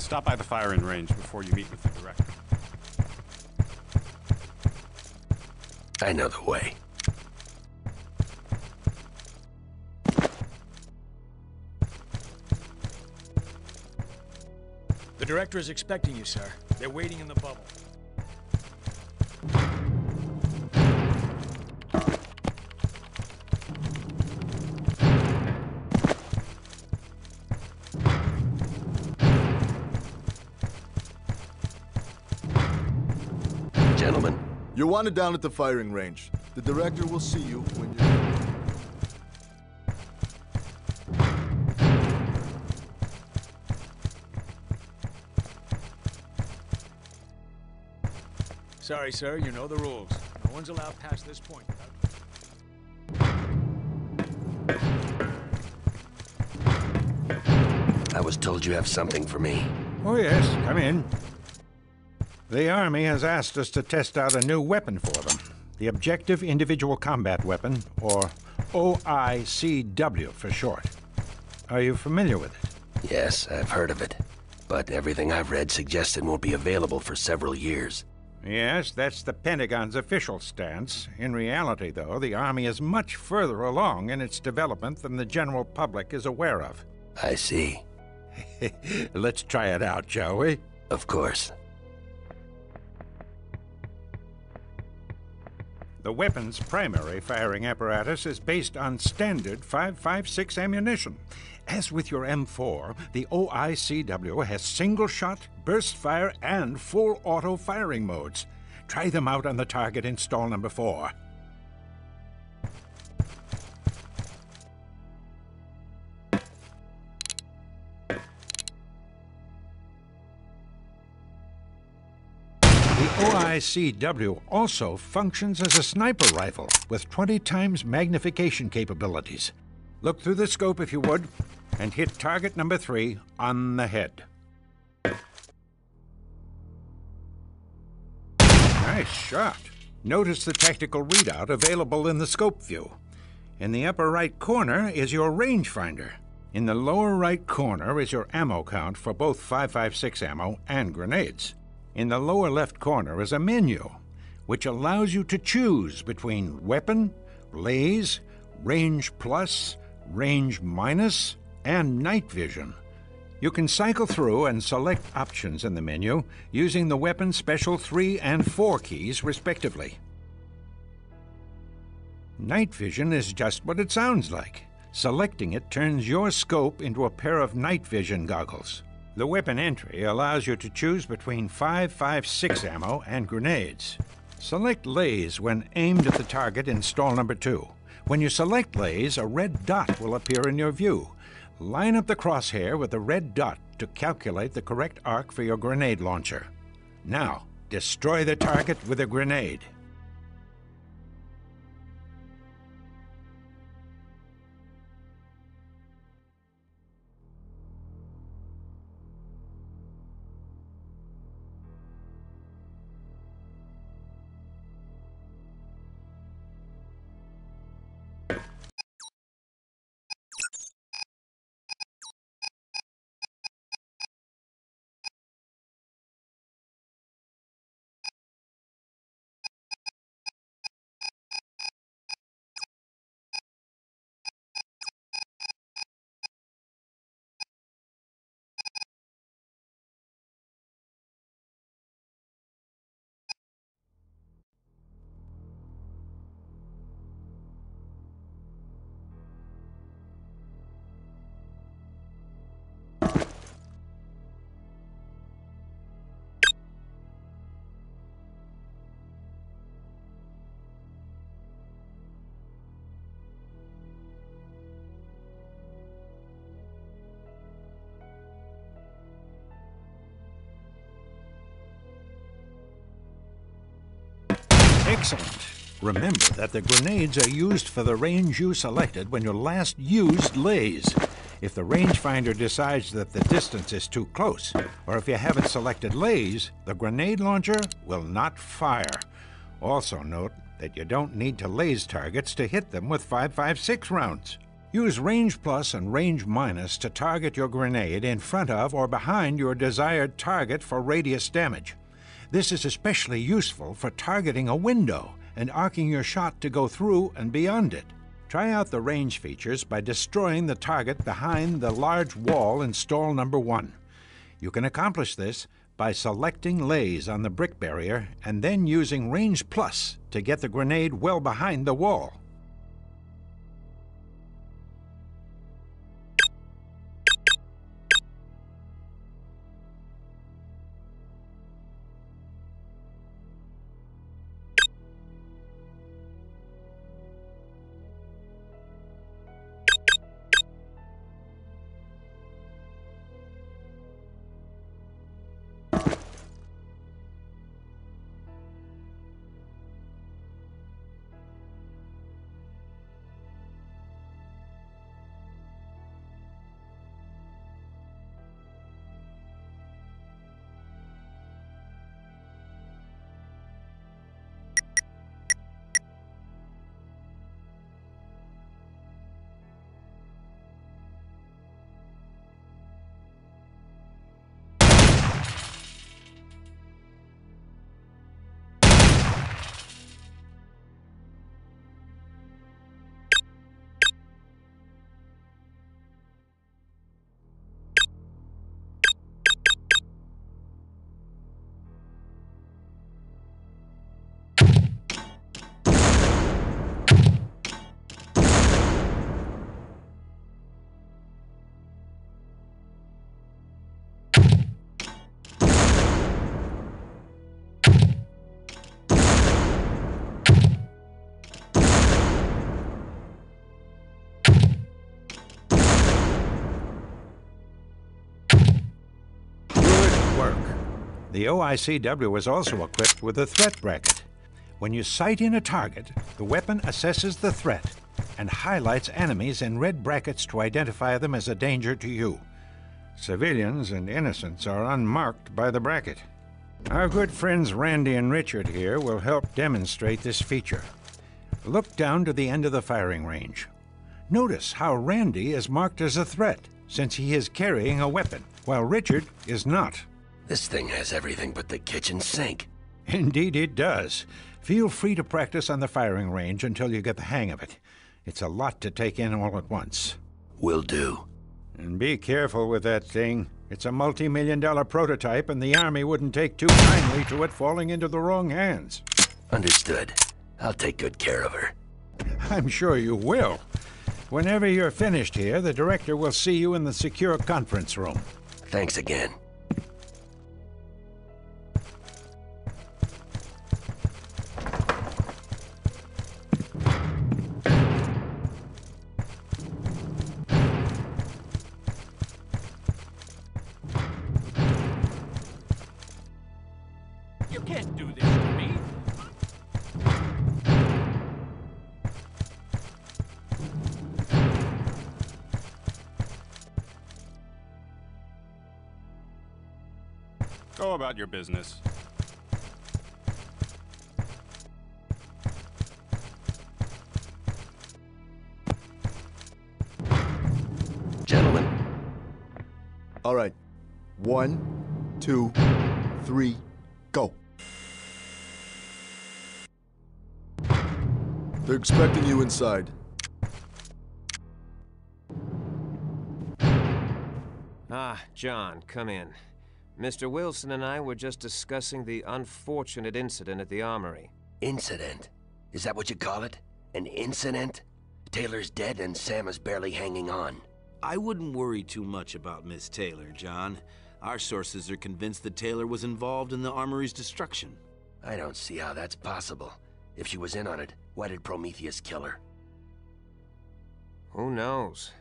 Stop by the firing range before you meet with the director. I know the way. The director is expecting you, sir. They're waiting in the bubble. Gentlemen. You're wanted down at the firing range. The director will see you when you're... Sorry, sir. You know the rules. No one's allowed past this point without... I was told you have something for me. Oh yes, come in. The Army has asked us to test out a new weapon for them. The Objective Individual Combat Weapon, or OICW for short. Are you familiar with it? Yes, I've heard of it. But everything I've read suggests it won't be available for several years. Yes, that's the Pentagon's official stance. In reality, though, the Army is much further along in its development than the general public is aware of. I see. Let's try it out, shall we? Of course. The weapon's primary firing apparatus is based on standard 5.56 ammunition. As with your M4, the OICW has single-shot, burst-fire, and full auto firing modes. Try them out on the target in stall number 4. The OICW also functions as a sniper rifle with 20 times magnification capabilities. Look through the scope if you would, and hit target number 3 on the head. Nice shot. Notice the tactical readout available in the scope view. In the upper right corner is your rangefinder. In the lower right corner is your ammo count for both 5.56 ammo and grenades. In the lower left corner is a menu, which allows you to choose between weapon, laze, range plus, range minus, and night vision. You can cycle through and select options in the menu using the weapon special 3 and 4 keys, respectively. Night vision is just what it sounds like. Selecting it turns your scope into a pair of night vision goggles. The weapon entry allows you to choose between 5.56 ammo and grenades. Select laze when aimed at the target in stall number 2. When you select laze, a red dot will appear in your view. Line up the crosshair with the red dot to calculate the correct arc for your grenade launcher. Now, destroy the target with a grenade. Excellent. Remember that the grenades are used for the range you selected when you last used laze. If the rangefinder decides that the distance is too close, or if you haven't selected laze, the grenade launcher will not fire. Also note that you don't need to laze targets to hit them with 5.56 rounds. Use range plus and range minus to target your grenade in front of or behind your desired target for radius damage. This is especially useful for targeting a window and arcing your shot to go through and beyond it. Try out the range features by destroying the target behind the large wall in stall number 1. You can accomplish this by selecting lays on the brick barrier and then using range plus to get the grenade well behind the wall. The OICW is also equipped with a threat bracket. When you sight in a target, the weapon assesses the threat and highlights enemies in red brackets to identify them as a danger to you. Civilians and innocents are unmarked by the bracket. Our good friends Randy and Richard here will help demonstrate this feature. Look down to the end of the firing range. Notice how Randy is marked as a threat, since he is carrying a weapon, while Richard is not. This thing has everything but the kitchen sink. Indeed it does. Feel free to practice on the firing range until you get the hang of it. It's a lot to take in all at once. Will do. And be careful with that thing. It's a multi-million-dollar prototype, and the Army wouldn't take too kindly to it falling into the wrong hands. Understood. I'll take good care of her. I'm sure you will. Whenever you're finished here, the director will see you in the secure conference room. Thanks again. You can't do this to me. Go about your business. Gentlemen. All right. 1, 2, 3, go. They're expecting you inside. Ah, John, come in. Mr. Wilson and I were just discussing the unfortunate incident at the armory. Incident? Is that what you call it? An incident? Taylor's dead and Sam is barely hanging on. I wouldn't worry too much about Miss Taylor, John. Our sources are convinced that Taylor was involved in the armory's destruction. I don't see how that's possible. If she was in on it, why did Prometheus kill her? Who knows?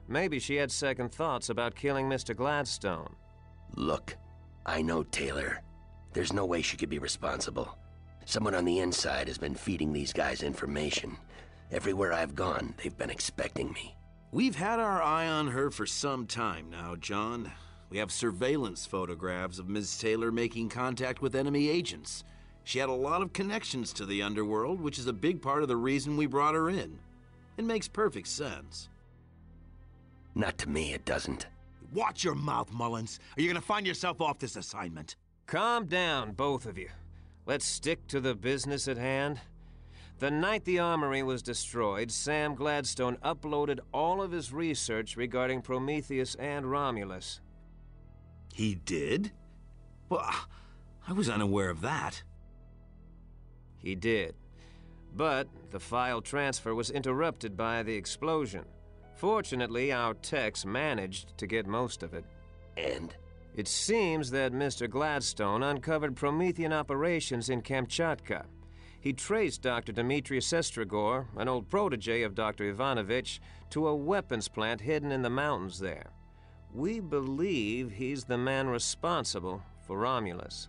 Maybe she had second thoughts about killing Mr. Gladstone. Look, I know Taylor. There's no way she could be responsible. Someone on the inside has been feeding these guys information. Everywhere I've gone, they've been expecting me. We've had our eye on her for some time now, John. We have surveillance photographs of Ms. Taylor making contact with enemy agents. She had a lot of connections to the underworld, which is a big part of the reason we brought her in. It makes perfect sense. Not to me, it doesn't. Watch your mouth, Mullins, or you're gonna find yourself off this assignment. Calm down, both of you. Let's stick to the business at hand. The night the armory was destroyed, Sam Gladstone uploaded all of his research regarding Prometheus and Romulus. He did? Well, I was unaware of that. He did. But the file transfer was interrupted by the explosion. Fortunately, our techs managed to get most of it. And? It seems that Mr. Gladstone uncovered Promethean operations in Kamchatka. He traced Dr. Demetrius Estrigor, an old protege of Dr. Ivanovich, to a weapons plant hidden in the mountains there. We believe he's the man responsible for Romulus.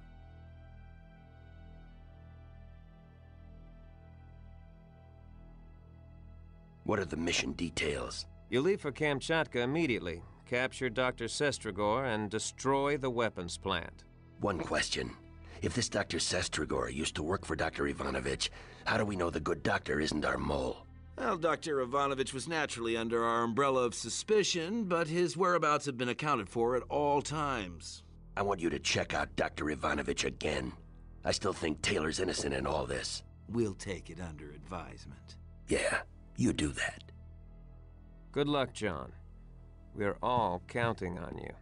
What are the mission details? You leave for Kamchatka immediately, capture Dr. Sestrigor, and destroy the weapons plant. One question. If this Dr. Sestrigor used to work for Dr. Ivanovich, how do we know the good doctor isn't our mole? Well, Dr. Ivanovich was naturally under our umbrella of suspicion, but his whereabouts have been accounted for at all times. I want you to check out Dr. Ivanovich again. I still think Taylor's innocent in all this. We'll take it under advisement. Yeah, you do that. Good luck, John. We're all counting on you.